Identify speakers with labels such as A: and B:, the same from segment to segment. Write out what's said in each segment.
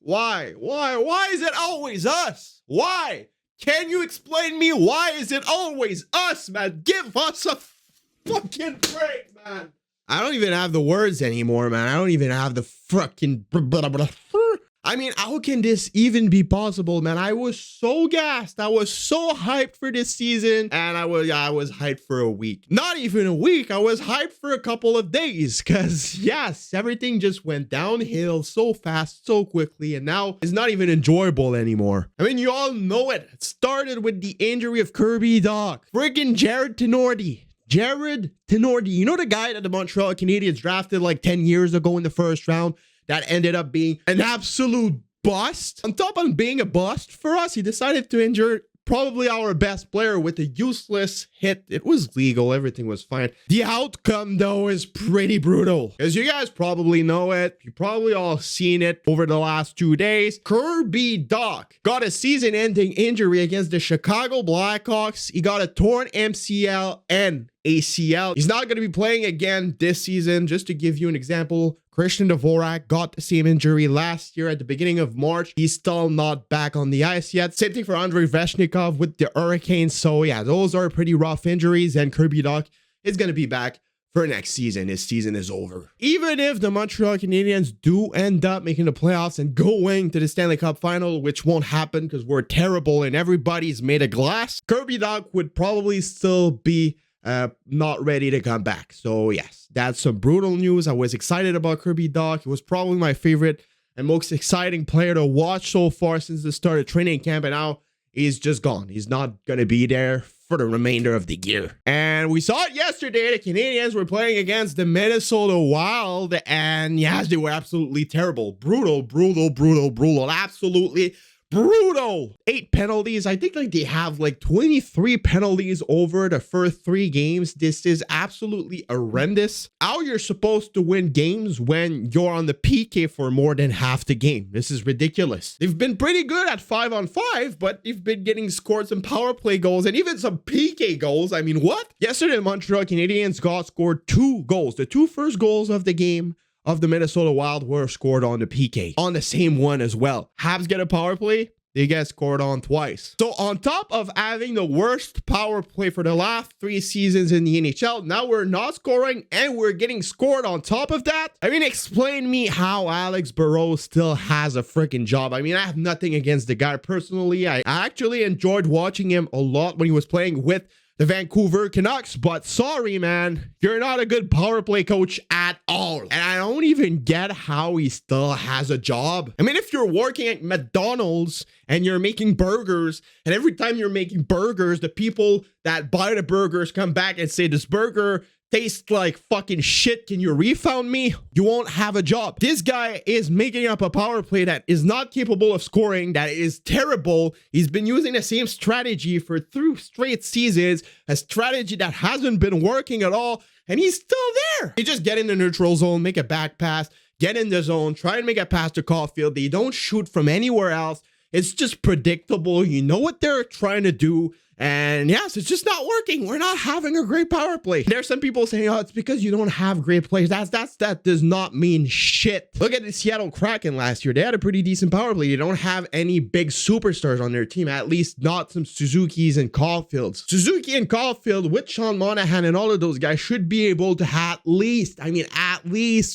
A: Why? Why is it always us? Why? Can you explain me why is it always us, man? Give us a fucking break, man. I don't even have the words anymore, man. I don't even have the fucking... I mean, how can this even be possible, man? I was so gassed. I was so hyped for this season. And I was hyped for a week. Not even a week. I was hyped for a couple of days. Because, yes, everything just went downhill so fast, so quickly. And now it's not even enjoyable anymore. I mean, you all know it. It started with the injury of Kirby Dach. Friggin' Jared Tenorti. You know the guy that the Montreal Canadiens drafted like 10 years ago in the first round? That ended up being an absolute bust. On top of being a bust for us, he decided to injure probably our best player with a useless hit. It was legal. Everything was fine. The outcome, though, is pretty brutal. As you guys probably know it. You probably all seen it over the last 2 days. Kirby Dach got a season-ending injury against the Chicago Blackhawks. He got a torn MCL and ACL. He's not going to be playing again this season. Just to give you an example, Christian Dvorak got the same injury last year at the beginning of March. He's still not back on the ice yet. Same thing for Andrei Svechnikov with the Hurricanes. So yeah, those are pretty rough injuries, and Kirby Dach is going to be back for next season. His season is over. Even if the Montreal Canadiens do end up making the playoffs and going to the Stanley Cup final, which won't happen because we're terrible and everybody's made of glass, Kirby Dach would probably still be not ready to come back. So yes, that's some brutal news. I was excited about Kirby Dach. He was probably my favorite and most exciting player to watch so far since the start of training camp, and now he's just gone. He's not going to be there for the remainder of the year. And we saw it yesterday. The Canadiens were playing against the Minnesota Wild, and yes, they were absolutely terrible. Brutal. Absolutely brutal. 8 penalties. I think like they have like 23 penalties over the first 3 games. This is absolutely horrendous. How you're supposed to win games when you're on the PK for more than half the game? This is ridiculous. They've been pretty good at 5-on-5, but they've been getting scored some power play goals and even some PK goals. I mean, what? Yesterday, the Montreal Canadiens scored 2 goals. The 2 first goals of the game of the Minnesota Wild were scored on the PK, on the same one as well. Habs get a power play, they get scored on twice. So on top of having the worst power play for the last 3 seasons in the NHL, now we're not scoring and we're getting scored on top of that. I mean, explain me how Alex Burrows still has a freaking job. I mean, I have nothing against the guy personally. I actually enjoyed watching him a lot when he was playing with the Vancouver Canucks, but sorry, man, you're not a good power play coach at all. And I don't even get how he still has a job. I mean, if you're working at McDonald's and you're making burgers, and every time you're making burgers, the people that buy the burgers come back and say, this burger tastes like fucking shit, can you refund me? You won't have a job. This guy is making up a power play that is not capable of scoring, that is terrible. He's been using the same strategy for 3 straight seasons, a strategy that hasn't been working at all, and he's still there. He just get in the neutral zone, make a back pass, get in the zone, try and make a pass to Caulfield. They don't shoot from anywhere else. It's just predictable. You know what they're trying to do. And yes, it's just not working. We're not having a great power play. There's some people saying, oh, it's because you don't have great players. That does not mean shit. Look at the Seattle Kraken last year. They had a pretty decent power play. They don't have any big superstars on their team, at least not some Suzukis and Caulfields. Suzuki and Caulfield with Sean Monahan and all of those guys should be able to at least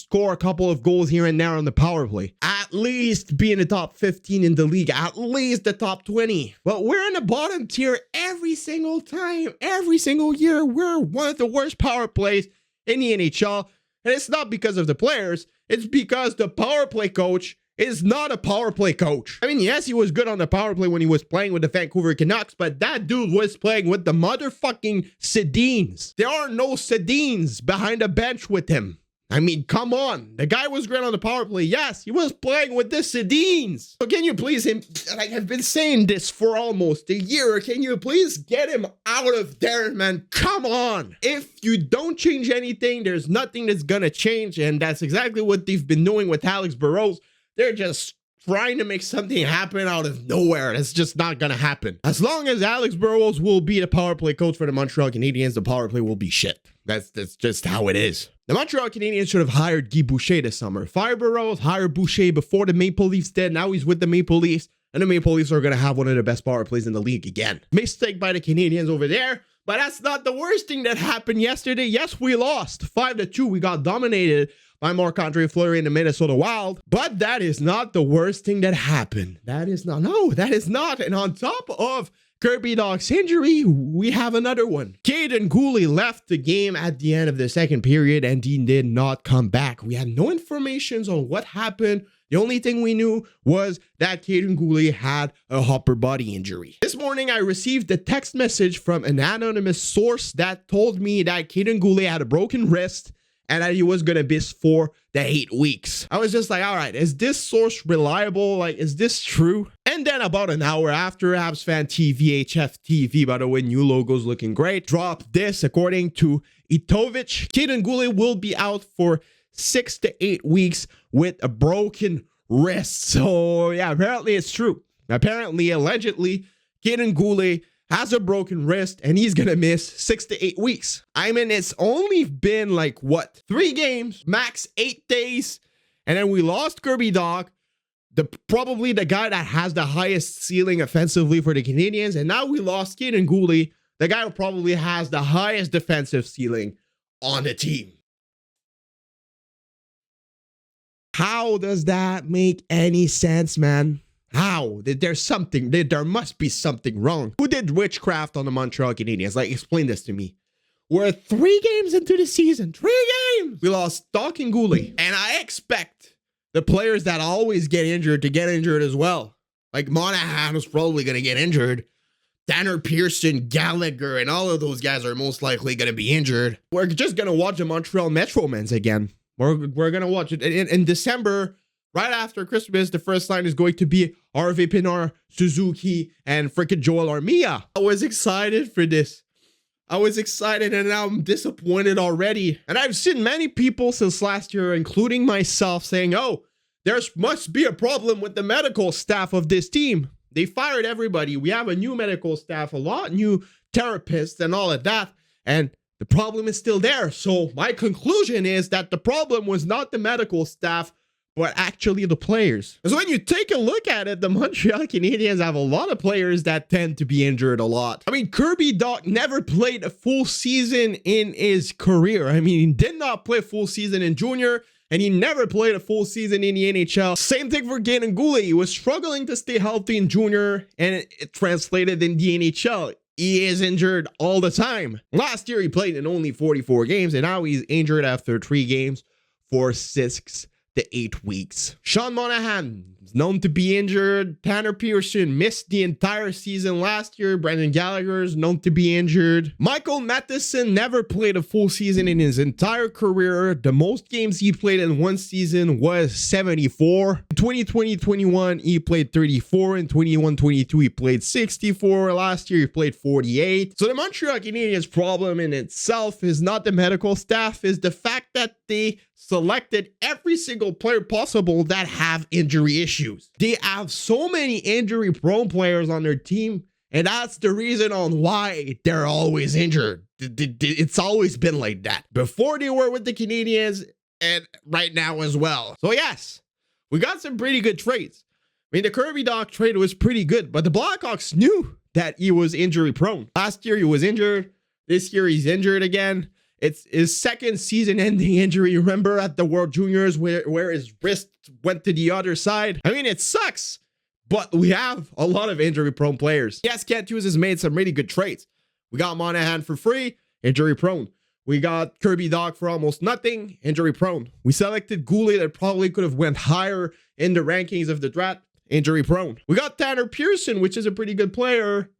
A: score a couple of goals here and there on the power play. At least be in the top 15 in the league. At least the top 20. But we're in the bottom tier every single time, every single year. We're one of the worst power plays in the NHL. And it's not because of the players. It's because the power play coach is not a power play coach. I mean, yes, he was good on the power play when he was playing with the Vancouver Canucks, but that dude was playing with the motherfucking Sedins. There are no Sedins behind the bench with him. I mean, come on. The guy was great on the power play. Yes, he was playing with the Sedins. So can you please I've been saying this for almost a year. Can you please get him out of there, man? Come on. If you don't change anything, there's nothing that's gonna change. And that's exactly what they've been doing with Alex Burrows. They're just trying to make something happen out of nowhere. That's just not gonna happen. As long as Alex Burrows will be the power play coach for the Montreal Canadiens, the power play will be shit. That's just how it is. The Montreal Canadiens should have hired Guy Boucher this summer. Fire Burroughs, hire Boucher before the Maple Leafs did. Now he's with the Maple Leafs, and the Maple Leafs are going to have one of the best power plays in the league again. Mistake by the Canadiens over there, but that's not the worst thing that happened yesterday. Yes, we lost 5-2. We got dominated by Marc-Andre Fleury in the Minnesota Wild, but that is not the worst thing that happened. That is not. No, that is not. And on top of Kirby Dach's injury, we have another one. Kaiden Guhle left the game at the end of the second period, and he did not come back. We had no information on what happened. The only thing we knew was that Kaiden Guhle had a upper body injury. This morning, I received a text message from an anonymous source that told me that Kaiden Guhle had a broken wrist and that he was going to miss 4 to 8 weeks. I was just like, all right, is this source reliable? Like, is this true? And then about an hour after, Habs Fan TV, HF TV, by the way, new logo's looking great, dropped this. According to Itovich, Kaiden Guhle will be out for 6 to 8 weeks with a broken wrist. So yeah, apparently it's true. Apparently, allegedly, Kaiden Guhle has a broken wrist and he's gonna miss 6 to 8 weeks. I mean, it's only been like what, 3 games, max 8 days, and then we lost Kirby Dach, probably the guy that has the highest ceiling offensively for the Canadiens, and now we lost Kaiden Guhle, the guy who probably has the highest defensive ceiling on the team. How does that make any sense, man? How? There must be something wrong. Who did witchcraft on the Montreal Canadiens? Like, explain this to me. We're 3 games into the season. 3 games! We lost Dach and Guhle. And I expect the players that always get injured to get injured as well. Like, Monahan was probably going to get injured. Tanner Pearson, Gallagher, and all of those guys are most likely going to be injured. We're just going to watch the Montreal Metromans again. We're going to watch it in December. Right after Christmas, the first line is going to be RV Pinar, Suzuki, and freaking Joel Armia. I was excited for this. I was excited, and now I'm disappointed already. And I've seen many people since last year, including myself, saying, oh, there must be a problem with the medical staff of this team. They fired everybody. We have a new medical staff, a lot new therapists, and all of that. And the problem is still there. So my conclusion is that the problem was not the medical staff, but actually the players. So when you take a look at it, the Montreal Canadiens have a lot of players that tend to be injured a lot. I mean, Kirby Dach never played a full season in his career. I mean, he did not play a full season in junior, and he never played a full season in the NHL. Same thing for Kaiden Guhle. He was struggling to stay healthy in junior, and it translated in the NHL. He is injured all the time. Last year, he played in only 44 games, and now he's injured after 3 games for 6 to 8 weeks. Sean Monahan is known to be injured. Tanner Pearson missed the entire season last year. Brendan Gallagher is known to be injured. Michael Matheson never played a full season in his entire career. The most games he played in one season was 74. In 2020-21, he played 34. In 21-22, he played 64. Last year, he played 48. So the Montreal Canadiens' problem in itself is not the medical staff, is the fact that they selected every single player possible that have injury issues. They have so many injury-prone players on their team, and that's the reason on why they're always injured. It's always been like that. Before they were with the Canadiens, and right now as well. So yes, we got some pretty good trades. I mean, the Kirby Dach trade was pretty good, but the Blackhawks knew that he was injury-prone. Last year, he was injured. This year, he's injured again. It's his second season-ending injury. Remember at the World Juniors where his wrist went to the other side? I mean, it sucks, but we have a lot of injury-prone players. Yes, Kent Hughes has made some really good trades. We got Monahan for free, injury-prone. We got Kirby Dach for almost nothing, injury-prone. We selected Guhle that probably could have went higher in the rankings of the draft, injury-prone. We got Tanner Pearson, which is a pretty good player.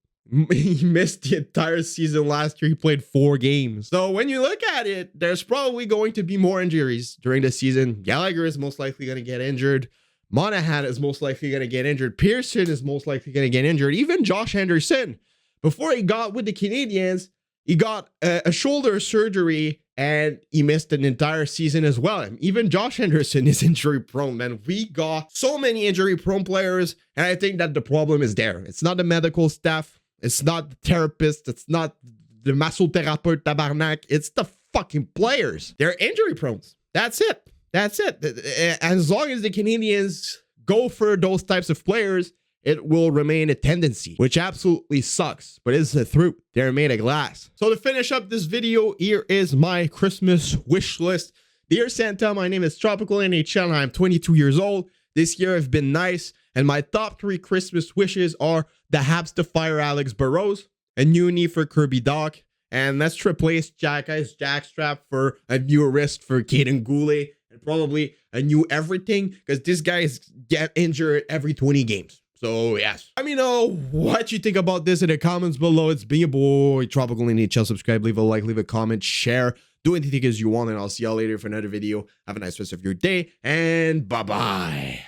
A: He missed the entire season last year. He played 4 games. So when you look at it, there's probably going to be more injuries during the season. Gallagher is most likely going to get injured. Monahan is most likely going to get injured. Pearson is most likely going to get injured. Even Josh Henderson, before he got with the Canadiens, he got a shoulder surgery and he missed an entire season as well. And even Josh Henderson is injury prone, man. We got so many injury prone players, and I think that the problem is there. It's not the medical staff. It's not the therapist. It's not the massothérapeute tabarnak. It's the fucking players. They're injury prone. That's it. That's it. As long as the Canadiens go for those types of players, it will remain a tendency, which absolutely sucks, but it's the truth. They're made of glass. So to finish up this video, here is my Christmas wish list. Dear Santa, my name is Tropical NHL and I'm 22 years old. This year have been nice, and my top 3 Christmas wishes are the Habs to fire Alex Burrows, a new knee for Kirby Dach, and let's replace Jack's jackstrap for a new wrist for Caden Goulet, and probably a new everything, because this guy is get injured every 20 games. So, yes. Let me know what you think about this in the comments below. It's been your boy, Tropical NHL. Subscribe, leave a like, leave a comment, share. Do anything as you want, and I'll see y'all later for another video. Have a nice rest of your day, and bye-bye.